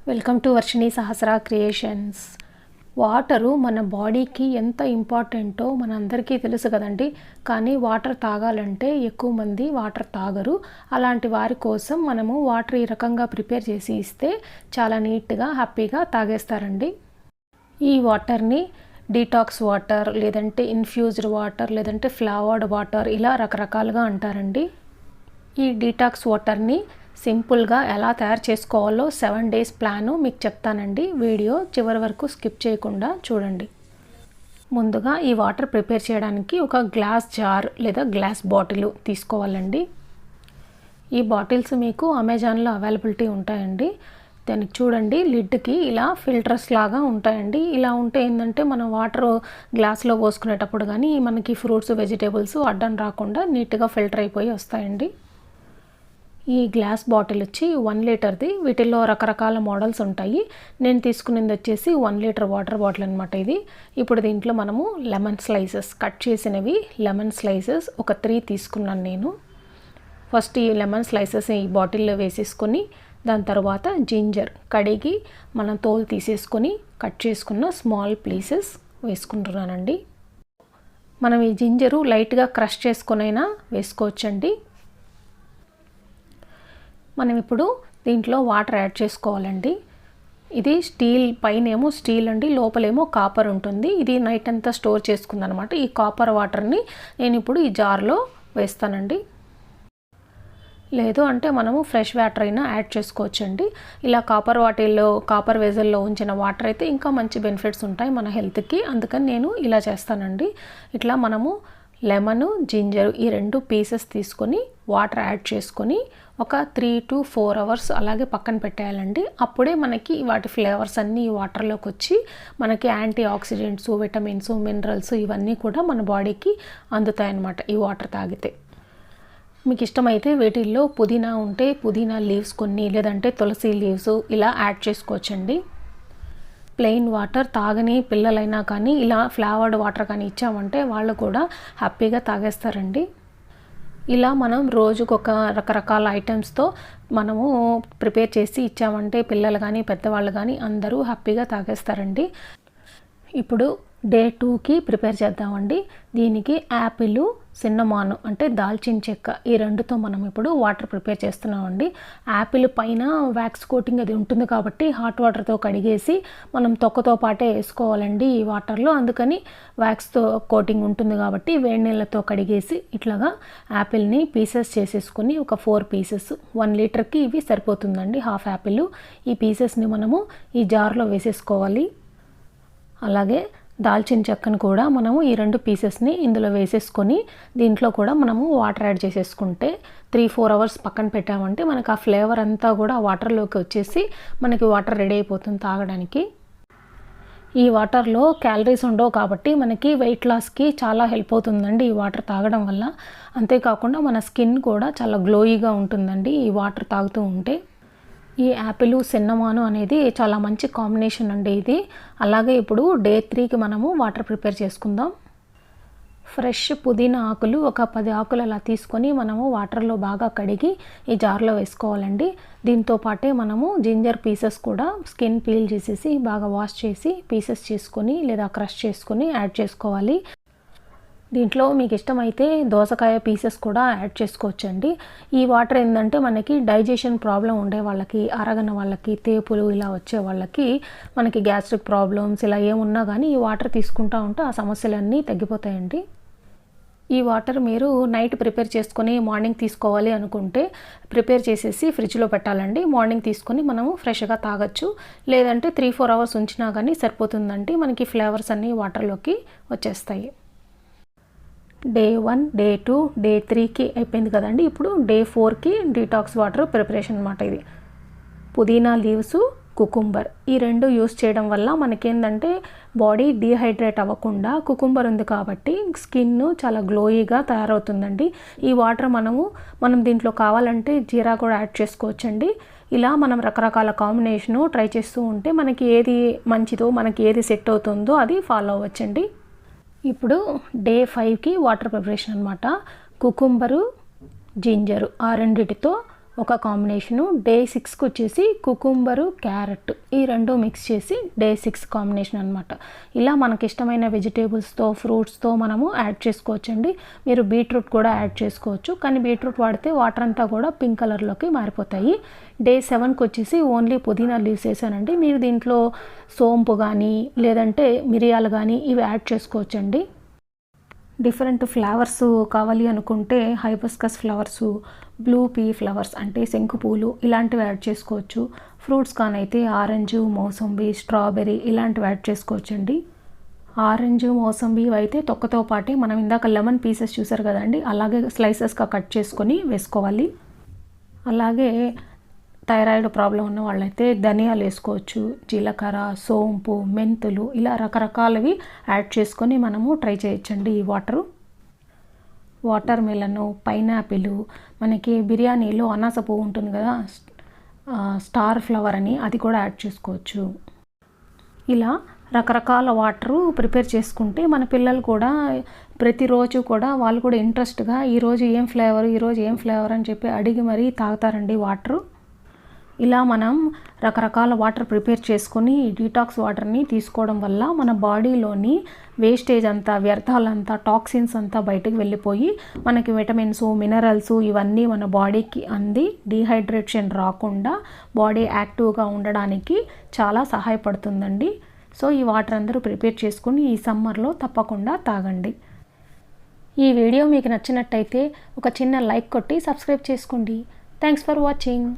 Welcome to Varshini Sahasra creations. Water మన బాడీకి ఎంత ఇంపార్టెంటో మనందరికీ తెలుసు కదండి. కానీ వాటర్ తాగాలంటే ఎక్కువ మంది వాటర్ తాగరు. అలాంటి వారి కోసం మనము వాటర్ ఈ రకంగా ప్రిపేర్ చేసి ఇస్తే చాలా నీట్గా హ్యాపీగా తాగేస్తారండి. ఈ వాటర్ని డీటాక్స్ వాటర్, లేదంటే ఇన్ఫ్యూజ్డ్ వాటర్, లేదంటే ఫ్లేవర్డ్ వాటర్, ఇలా రకరకాలుగా అంటారండి. ఈ డీటాక్స్ వాటర్ని సింపుల్గా ఎలా తయారు చేసుకోవాలో 7 days ప్లాను మీకు చెప్తానండి. వీడియో చివరి వరకు స్కిప్ చేయకుండా చూడండి. ముందుగా ఈ వాటర్ ప్రిపేర్ చేయడానికి ఒక గ్లాస్ జార్ లేదా గ్లాస్ బాటిల్ తీసుకోవాలండి. ఈ బాటిల్స్ మీకు అమెజాన్లో అవైలబిలిటీ ఉంటాయండి. దానికి చూడండి, లిడ్కి ఇలా ఫిల్టర్స్ లాగా ఉంటాయండి. ఇలా ఉంటే ఏంటంటే మనం వాటర్ గ్లాస్లో పోసుకునేటప్పుడు కానీ మనకి ఫ్రూట్స్, వెజిటేబుల్స్ అడ్డం రాకుండా నీట్గా ఫిల్టర్ అయిపోయి వస్తాయండి. ఈ గ్లాస్ బాటిల్ వచ్చి 1 లీటర్ది. వీటిల్లో రకరకాల మోడల్స్ ఉంటాయి. నేను తీసుకునేది వచ్చేసి 1 లీటర్ వాటర్ బాటిల్ అనమాట ఇది. ఇప్పుడు దీంట్లో మనము లెమన్ స్లైసెస్, కట్ చేసినవి లెమన్ స్లైసెస్ ఒక 3 తీసుకున్నాను నేను. ఫస్ట్ ఈ లెమన్ స్లైసెస్ ఈ బాటిల్లో వేసేసుకొని దాని తర్వాత జింజర్ కడిగి మనం తోలు తీసేసుకొని కట్ చేసుకున్న స్మాల్ పీసెస్ వేసుకుంటున్నానండి. మనం ఈ జింజరు లైట్గా క్రష్ చేసుకొనైనా వేసుకోవచ్చండి. మనం ఇప్పుడు దీంట్లో వాటర్ యాడ్ చేసుకోవాలండి. ఇది స్టీల్, పైనేమో స్టీల్ అండి, లోపలేమో కాపర్ ఉంటుంది. ఇది నైట్ అంతా స్టోర్ చేసుకుందనమాట. ఈ కాపర్ వాటర్ని నేను ఇప్పుడు ఈ జార్లో వేస్తానండి. లేదు అంటే మనము ఫ్రెష్ వాటర్ అయినా యాడ్ చేసుకోవచ్చండి. ఇలా కాపర్ వాటిల్లో, కాపర్ వెజల్లో ఉంచిన వాటర్ అయితే ఇంకా మంచి బెనిఫిట్స్ ఉంటాయి మన హెల్త్కి. అందుకని నేను ఇలా చేస్తానండి. ఇట్లా మనము లెమను, జింజరు ఈ 2 పీసెస్ తీసుకొని వాటర్ యాడ్ చేసుకొని ఒక 3 to 4 hours అలాగే పక్కన పెట్టేయాలండి. అప్పుడే మనకి వాటి ఫ్లేవర్స్ అన్నీ ఈ వాటర్లోకి వచ్చి మనకి యాంటీ ఆక్సిడెంట్స్, విటమిన్స్, మినరల్స్ ఇవన్నీ కూడా మన బాడీకి అందుతాయన్నమాట ఈ వాటర్ తాగితే. మీకు ఇష్టమైతే వీటిల్లో పుదీనా ఉంటే పుదీనా లీవ్స్ కొన్ని, లేదంటే తులసి లీవ్స్ ఇలా యాడ్ చేసుకోవచ్చండి. ప్లెయిన్ వాటర్ తాగని పిల్లలైనా కానీ ఇలా ఫ్లేవర్డ్ వాటర్ కానీ ఇచ్చామంటే వాళ్ళు కూడా హ్యాపీగా తాగేస్తారండి. ఇలా మనం రోజుకొక రకరకాల ఐటమ్స్తో మనము ప్రిపేర్ చేసి ఇచ్చామంటే పిల్లలు కానీ పెద్దవాళ్ళు కానీ అందరూ హ్యాపీగా తాగేస్తారండి. ఇప్పుడు డే 2కి ప్రిపేర్ చేద్దామండి. దీనికి యాపిల్, సిన్నమాన్ అంటే దాల్చిన చెక్క, ఈ 2తో మనం ఇప్పుడు వాటర్ ప్రిపేర్ చేస్తున్నామండి. యాపిల్ పైన వ్యాక్స్ కోటింగ్ అది ఉంటుంది కాబట్టి హాట్ వాటర్తో కడిగేసి మనం తొక్కతో పాటే వేసుకోవాలండి ఈ వాటర్లో. అందుకని వ్యాక్స్తో కోటింగ్ ఉంటుంది కాబట్టి వేడి నీళ్ళతో కడిగేసి ఇట్లాగా యాపిల్ని పీసెస్ చేసేసుకొని ఒక 4 పీసెస్, 1 లీటర్కి ఇవి సరిపోతుందండి. Half Apple. ఈ పీసెస్ని మనము ఈ జార్లో వేసేసుకోవాలి. అలాగే దాల్చిన చెక్కను కూడా మనము ఈ 2 పీసెస్ని ఇందులో వేసేసుకొని దీంట్లో కూడా మనము వాటర్ యాడ్ చేసేసుకుంటే 3-4 hours పక్కన పెట్టామంటే మనకు ఆ ఫ్లేవర్ అంతా కూడా వాటర్లోకి వచ్చేసి మనకి వాటర్ రెడీ అయిపోతుంది తాగడానికి. ఈ వాటర్లో క్యాలరీస్ ఉండవు కాబట్టి మనకి వెయిట్ లాస్కి చాలా హెల్ప్ అవుతుందండి ఈ వాటర్ తాగడం వల్ల. అంతేకాకుండా మన స్కిన్ కూడా చాలా గ్లోయిగా ఉంటుందండి ఈ వాటర్ తాగుతూ ఉంటే. ఈ యాపిల్, సిన్నమాను అనేది చాలా మంచి కాంబినేషన్ అండి ఇది. అలాగే ఇప్పుడు డే 3కి మనము వాటర్ ప్రిపేర్ చేసుకుందాం. ఫ్రెష్ పుదీనా ఆకులు ఒక 10 ఆకులు అలా తీసుకొని మనము వాటర్లో బాగా కడిగి ఈ జార్లో వేసుకోవాలండి. దీంతో పాటే మనము జింజర్ పీసెస్ కూడా స్కిన్ పీల్ చేసేసి బాగా వాష్ చేసి పీసెస్ చేసుకొని లేదా క్రష్ చేసుకొని యాడ్ చేసుకోవాలి. దీంట్లో మీకు ఇష్టమైతే దోసకాయ పీసెస్ కూడా యాడ్ చేసుకోవచ్చండి. ఈ వాటర్ ఏంటంటే మనకి డైజెషన్ ప్రాబ్లం ఉండే వాళ్ళకి, అరగని వాళ్ళకి, తేపులు ఇలా వచ్చే వాళ్ళకి, మనకి గ్యాస్ట్రిక్ ప్రాబ్లమ్స్ ఇలా ఏమున్నా కానీ ఈ వాటర్ తీసుకుంటూ ఉంటే ఆ సమస్యలన్నీ తగ్గిపోతాయండి. ఈ వాటర్ మీరు నైట్ ప్రిపేర్ చేసుకొని మార్నింగ్ తీసుకోవాలి అనుకుంటే ప్రిపేర్ చేసేసి ఫ్రిడ్జ్లో పెట్టాలండి. మార్నింగ్ తీసుకొని మనము ఫ్రెష్గా తాగొచ్చు. లేదంటే 3-4 hours ఉంచినా కానీ సరిపోతుందండి. మనకి ఫ్లేవర్స్ అన్నీ వాటర్లోకి వచ్చేస్తాయి. డే 1, డే 2, డే 3కి అయిపోయింది కదండి. ఇప్పుడు డే 4కి డీటాక్స్ వాటర్ ప్రిపరేషన్ అనమాట ఇది. పుదీనా లీవ్స్, కుకుంబర్ ఈ 2 యూస్ చేయడం వల్ల మనకేందంటే బాడీ డీహైడ్రేట్ అవ్వకుండా, కుకుంబర్ ఉంది కాబట్టి స్కిన్ చాలా గ్లోయిగా తయారవుతుందండి. ఈ వాటర్ మనం దీంట్లో కావాలంటే జీరా కూడా యాడ్ చేసుకోవచ్చండి. ఇలా మనం రకరకాల కాంబినేషను ట్రై చేస్తూ ఉంటే మనకి ఏది మంచిదో, మనకి ఏది సెట్ అవుతుందో అది ఫాలో అవ్వచ్చండి. ఇప్పుడు డే 5కి వాటర్ ప్రిపరేషన్ అనమాట. కుకుంబరు, జింజరు ఆ రెండిటితో ఒక కాంబినేషను. డే 6కి వచ్చేసి కుకుంబరు, క్యారెట్ ఈ రెండు మిక్స్ చేసి డే 6 కాంబినేషన్ అనమాట. ఇలా మనకి ఇష్టమైన వెజిటేబుల్స్తో, ఫ్రూట్స్తో మనము యాడ్ చేసుకోవచ్చండి. మీరు బీట్రూట్ కూడా యాడ్ చేసుకోవచ్చు, కానీ బీట్రూట్ వాడితే వాటర్ అంతా కూడా పింక్ కలర్లోకి మారిపోతాయి. డే 7కి వచ్చేసి ఓన్లీ పుదీనా లీవ్స్ వేసానండి. మీరు దీంట్లో సోంపు కానీ లేదంటే మిరియాలు కానీ ఇవి యాడ్ చేసుకోవచ్చండి. డిఫరెంట్ ఫ్లవర్స్ కావాలి అనుకుంటే hibiscus flowers, blue pea flowers అంటే శంకు పూలు ఇలాంటివి యాడ్ చేసుకోవచ్చు. ఫ్రూట్స్ కానైతే ఆరెంజు, మౌసంబి, స్ట్రాబెర్రీ ఇలాంటివి యాడ్ చేసుకోవచ్చండి. ఆరెంజ్, మౌసంబి అయితే తొక్కతో పాటే మనం ఇందాక లెమన్ పీసెస్ చూసారు కదండి, అలాగే స్లైసెస్గా కట్ చేసుకొని వేసుకోవాలి. అలాగే థైరాయిడ్ ప్రాబ్లం ఉన్న వాళ్ళైతే ధనియాలు వేసుకోవచ్చు, జీలకర్ర, సోంపు, మెంతులు ఇలా రకరకాలవి యాడ్ చేసుకొని మనము ట్రై చేయొచ్చండి. ఈ వాటర్ మిలను, పైనాపిల్, మనకి బిర్యానీలో అనాస పువ్వు ఉంటుంది కదా, స్టార్ ఫ్లవర్ అని, అది కూడా యాడ్ చేసుకోవచ్చు. ఇలా రకరకాల వాటరు ప్రిపేర్ చేసుకుంటే మన పిల్లలు కూడా ప్రతిరోజు కూడా వాళ్ళు కూడా ఇంట్రెస్ట్గా ఈరోజు ఏం ఫ్లేవర్ అని చెప్పి అడిగి మరీ తాగుతారండి వాటరు. ఇలా మనం రకరకాల వాటర్ ప్రిపేర్ చేసుకొని డీటాక్స్ వాటర్ని తీసుకోవడం వల్ల మన బాడీలోని వేస్టేజ్ అంతా, వ్యర్థాలంతా, టాక్సిన్స్ అంతా బయటకు వెళ్ళిపోయి మనకి విటమిన్స్, మినరల్స్ ఇవన్నీ మన బాడీకి అంది డీహైడ్రేషన్ రాకుండా బాడీ యాక్టివ్గా ఉండడానికి చాలా సహాయపడుతుందండి. సో ఈ వాటర్ అందరూ ప్రిపేర్ చేసుకుని ఈ సమ్మర్లో తప్పకుండా తాగండి. ఈ వీడియో మీకు నచ్చినట్టయితే ఒక చిన్న లైక్ కొట్టి సబ్స్క్రైబ్ చేసుకోండి. Thanks for watching.